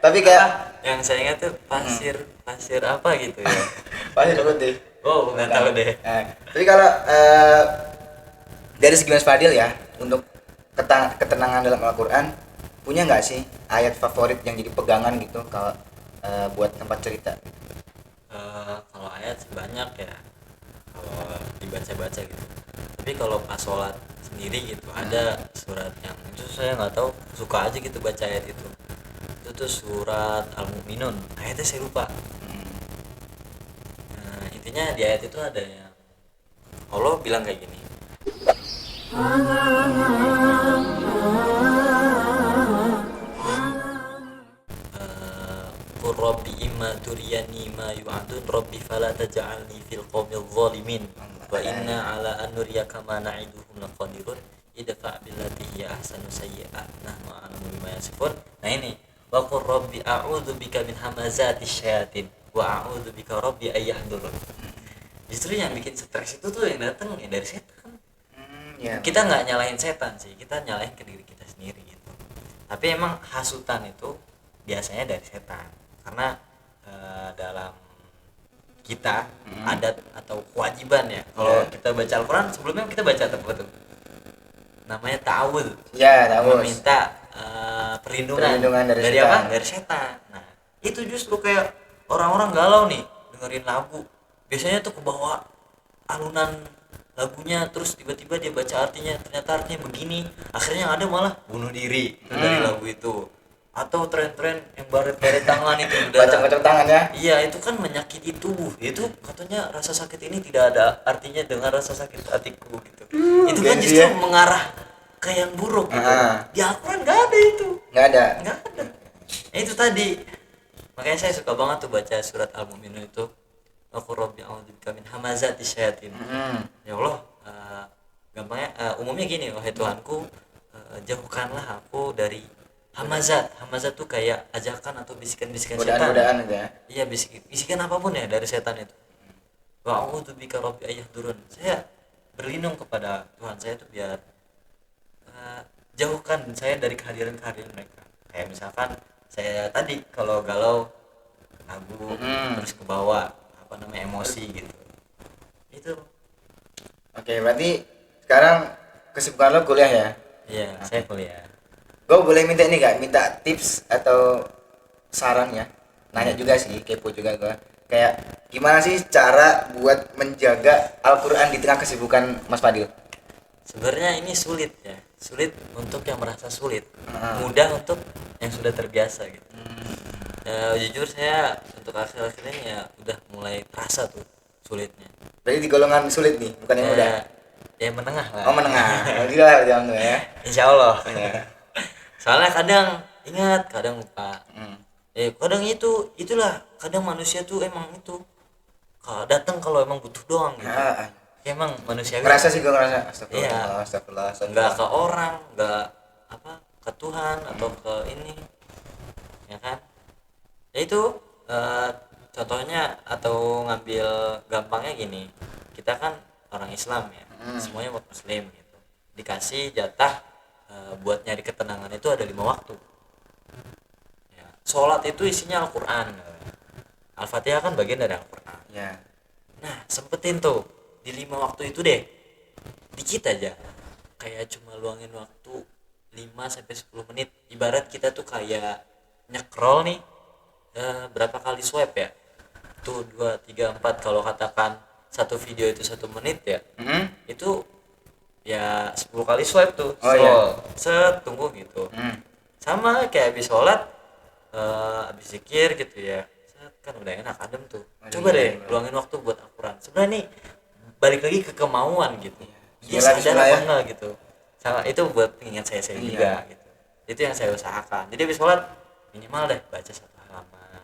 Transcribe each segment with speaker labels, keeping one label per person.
Speaker 1: Tapi kayak
Speaker 2: yang saya ingat tuh pasir apa gitu ya.
Speaker 1: pasti sebut deh.
Speaker 2: Oh, nggak tahu deh.
Speaker 1: Tapi kalau dari segi Mas Fadil ya, untuk ketenangan dalam Al-Quran, punya nggak sih ayat favorit yang jadi pegangan gitu kalau buat tempat cerita?
Speaker 2: Kalau ayat sih banyak ya, kalau dibaca-baca gitu. Tapi kalau pas sholat sendiri gitu ada surat yang itu saya nggak tahu, suka aja gitu baca ayat itu. Itu tuh surat Al-Mu'minun, ayatnya saya lupa. Intinya di ayat itu ada yang Allah bilang kayak gini, Qur rabbi imma turiyani ma yu'adun rabbi fala taj'alni fil qawmil zalimin wa inna ala an nuriyaka ma na'iduhum laqadirun idfa' billati hiya ahsanu sayyi'ah nahnu a'lamu bima yasifun. Nah ini, wa qur rabbi a'udzu bika min hamazati syayatin wa a'udzu bika rabbi ayyahdurun. Justru yang bikin stres itu tuh yang datang ya dari setan.
Speaker 1: Ya.
Speaker 2: Kita nggak nyalahin setan sih, kita nyalahin ke diri kita sendiri gitu. Tapi emang hasutan itu biasanya dari setan, karena dalam kita adat atau kewajiban ya, kalau kita baca Al-Quran sebelumnya kita baca apa tuh? Namanya ta'awudz.
Speaker 1: Ya, tahu.
Speaker 2: Meminta perlindungan
Speaker 1: dari
Speaker 2: setan.
Speaker 1: apa?
Speaker 2: Dari setan. Nah, itu justru kayak orang-orang galau nih dengerin lagu. Biasanya tuh kebawa alunan lagunya, terus tiba-tiba dia baca artinya, ternyata artinya begini, akhirnya yang ada malah bunuh diri dari lagu itu, atau tren-tren yang baret-baret tangan itu
Speaker 1: Baca-baca tangan ya.
Speaker 2: iya, itu kan menyakiti tubuh. Itu katanya rasa sakit ini tidak ada artinya dengan rasa sakit hatiku gitu. Itu kan
Speaker 1: gengsi
Speaker 2: justru
Speaker 1: ya.
Speaker 2: mengarah ke yang buruk gitu. Di Al-Quran nggak ada itu,
Speaker 1: Nggak ada.
Speaker 2: nggak ada. Itu tadi, makanya saya suka banget tuh baca surat Al-Mu'minun itu, Aku Rabbi a'udzubika min hamazati syayatin. Ya Allah, gampangnya umumnya gini, wahai Tuhanku, jauhkanlah aku dari hamazat. Hamazat tuh kayak ajakan atau bisikan-bisikan setan.
Speaker 1: Godaan-godaan itu ya.
Speaker 2: Iya, bisikan apapun ya dari setan itu. Wa a'udzubika rabbi ayyahdurun. Saya berlindung kepada Tuhan saya itu biar jauhkan saya dari kehadiran-kehadiran mereka. Kayak misalkan saya tadi kalau galau lagu terus ke bawah apa namanya emosi gitu. Itu.
Speaker 1: Oke, berarti sekarang kesibukan lo kuliah ya?
Speaker 2: Iya, saya kuliah.
Speaker 1: Gue boleh minta ini gak? Minta tips atau saran ya? Nanya juga sih, kepo juga gue. Kayak gimana sih cara buat menjaga Al-Quran di tengah kesibukan Mas Fadil?
Speaker 2: Sebenarnya ini sulit ya. Sulit untuk yang merasa sulit. Mudah untuk yang sudah terbiasa gitu. Jujur saya untuk akhir-akhir ini ya udah mulai terasa tuh sulitnya.
Speaker 1: Berarti di golongan sulit nih, bukan yang mudah.
Speaker 2: Ya menengah lah.
Speaker 1: Oh, menengah. Alhamdulillah jangan tuh ya.
Speaker 2: Insya Allah.
Speaker 1: Ya.
Speaker 2: Soalnya kadang ingat, kadang lupa. Kadang itulah. Kadang manusia tuh emang itu. Datang kalau emang butuh doang gitu. Emang manusiawi.
Speaker 1: Ngerasa sih gue ngerasa. Astagfirullah,
Speaker 2: Iya.
Speaker 1: astagfirullah.
Speaker 2: Enggak ke orang, enggak ke Tuhan atau ke ini. Ya kan? Ya itu contohnya atau ngambil gampangnya gini, kita kan orang Islam ya, semuanya umat Muslim gitu, dikasih jatah buat nyari ketenangan itu ada 5 waktu ya. Sholat itu isinya Al-Quran, Al-Fatihah kan bagian dari Al-Quran
Speaker 1: ya.
Speaker 2: Nah sempetin tuh di 5 waktu itu deh, dikit aja, kayak cuma luangin waktu 5-10 menit. Ibarat kita tuh kayak nyekrol nih, berapa kali swipe ya tuh, 2, 3, 4. Kalau katakan satu video itu 1 menit ya, itu ya 10 kali swipe tuh, scroll, tunggu gitu. Sama kayak habis sholat, habis zikir gitu ya, kan udah enak adem tuh. Coba deh luangin waktu buat Al-Quran. Sebenarnya nih balik lagi ke kemauan gitu, dia sadar apa enggak gitu. Sama itu buat pengingat saya juga gitu. Itu yang saya usahakan. Jadi habis sholat minimal deh baca 1 halaman.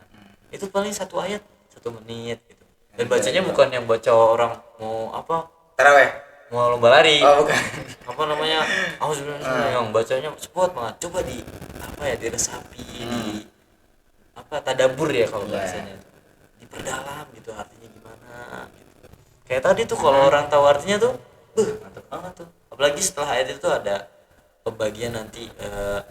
Speaker 2: Itu paling 1 ayat 1 menit gitu. Dan bacanya bukan yang baca orang mau apa?
Speaker 1: Taraweh.
Speaker 2: Mau lomba lari.
Speaker 1: Oh, bukan.
Speaker 2: Apa namanya? Yang bacanya cepet banget. Coba diresapi, di tadabur ya kalau bahasanya. Diperdalam gitu artinya gimana gitu. Kayak tadi tuh kalau orang tahu artinya tuh, mantap banget tuh. Apalagi setelah ayat itu ada pembagian nanti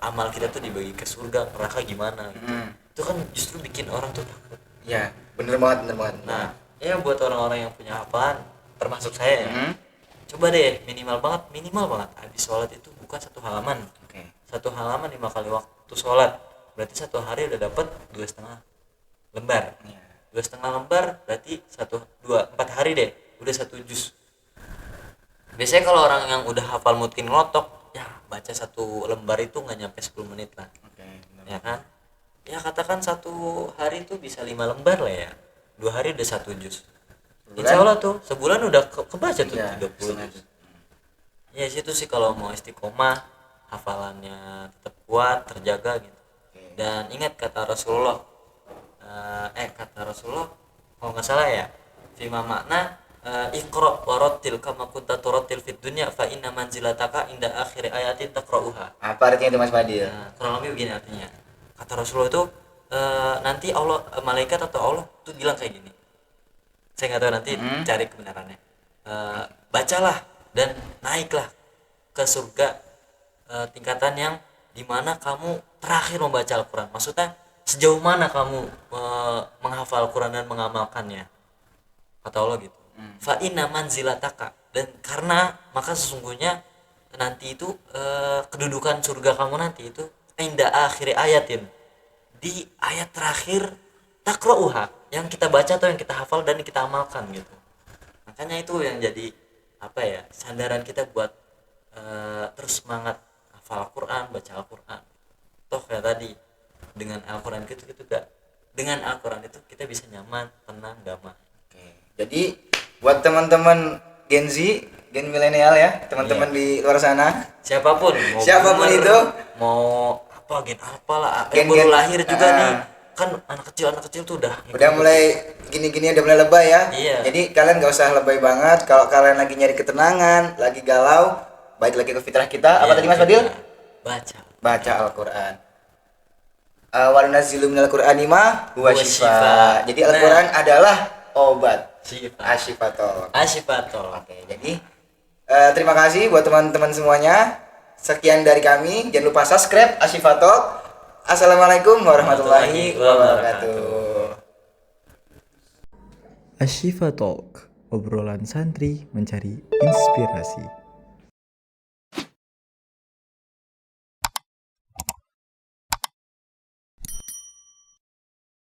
Speaker 2: amal kita tuh dibagi ke surga, neraka gimana gitu. itu kan justru bikin orang tuh takut.
Speaker 1: Ya, bener banget, bener banget.
Speaker 2: Nah, ya buat orang-orang yang punya hafalan termasuk saya ya,
Speaker 1: Mhm.
Speaker 2: coba deh minimal banget habis sholat itu buka satu halaman,
Speaker 1: Oke.
Speaker 2: satu halaman 5 kali waktu sholat, berarti satu hari udah dapat 2,5 lembar.
Speaker 1: Ya.
Speaker 2: 2,5 lembar berarti 1, 2, 4 hari deh udah 1 juz. Biasanya kalau orang yang udah hafal mungkin ngelotok ya baca 1 lembar itu nggak nyampe 10 menit lah,
Speaker 1: Oke, bener.
Speaker 2: ya kan. Ya katakan 1 hari itu bisa 5 lembar lah ya, 2 hari udah 1 juz. Insya Allah tuh sebulan udah kebaca tuh
Speaker 1: Ya,
Speaker 2: 30
Speaker 1: setengah.
Speaker 2: juz. Ya situ sih kalau mau istiqomah, hafalannya tetap kuat, terjaga gitu.
Speaker 1: Oke.
Speaker 2: Dan ingat kata Rasulullah, kata Rasulullah kalau nggak salah ya, fima makna iqra warattil kama kunta turattil fid dunya fa inna manzilataka inda akhir ayatin taqra'uha.
Speaker 1: Apa artinya itu Mas Fadil?
Speaker 2: Nah, kurang lebih begini artinya. Kata Rasulullah itu nanti Allah, malaikat atau Allah tuh bilang kayak gini. Saya nggak tahu, nanti cari kebenarannya. Bacalah dan naiklah ke surga, tingkatan yang dimana kamu terakhir membaca Al-Quran. Maksudnya sejauh mana kamu menghafal Al-Quran dan mengamalkannya, kata Allah gitu. Fa inna manzilataka, dan karena maka sesungguhnya nanti itu kedudukan surga kamu nanti itu inda akhir ayatin, di ayat terakhir takrauha, yang kita baca atau yang kita hafal dan kita amalkan gitu. Makanya itu yang jadi apa ya, sandaran kita buat terus semangat hafal Al-Quran, baca Al-Quran. Toh kayak tadi dengan Al-Quran itu dengan Al-Quran itu kita bisa nyaman, tenang, damai.
Speaker 1: Oke. Jadi buat teman-teman Gen Z, Gen milenial ya, teman-teman di luar sana,
Speaker 2: Siapapun
Speaker 1: Siapapun
Speaker 2: boomer,
Speaker 1: itu,
Speaker 2: mau apa gen apa lah, yang
Speaker 1: Gen-gen,
Speaker 2: baru lahir juga nih,
Speaker 1: ah.
Speaker 2: kan anak kecil tuh udah
Speaker 1: mulai gini-gini, udah mulai lebay ya.
Speaker 2: Iya.
Speaker 1: Jadi kalian gak usah lebay banget. Kalau kalian lagi nyari ketenangan, lagi galau, baik lagi ke fitrah kita. Apa
Speaker 2: Iya,
Speaker 1: tadi Mas Fadil?
Speaker 2: baca
Speaker 1: Baca Al-Quran. Wa nunazzilu minal Qur'ani ma huwa
Speaker 2: Huwa
Speaker 1: syifa.
Speaker 2: syifa.
Speaker 1: Jadi Al-Quran adalah obat.
Speaker 2: sifat
Speaker 1: Asyifatol.
Speaker 2: asyifatol.
Speaker 1: Oke, jadi terima kasih buat teman-teman semuanya. Sekian dari kami. Jangan lupa subscribe Asyifatol. Assalamualaikum warahmatullahi wabarakatuh.
Speaker 3: Ashifa Talk, obrolan santri mencari inspirasi.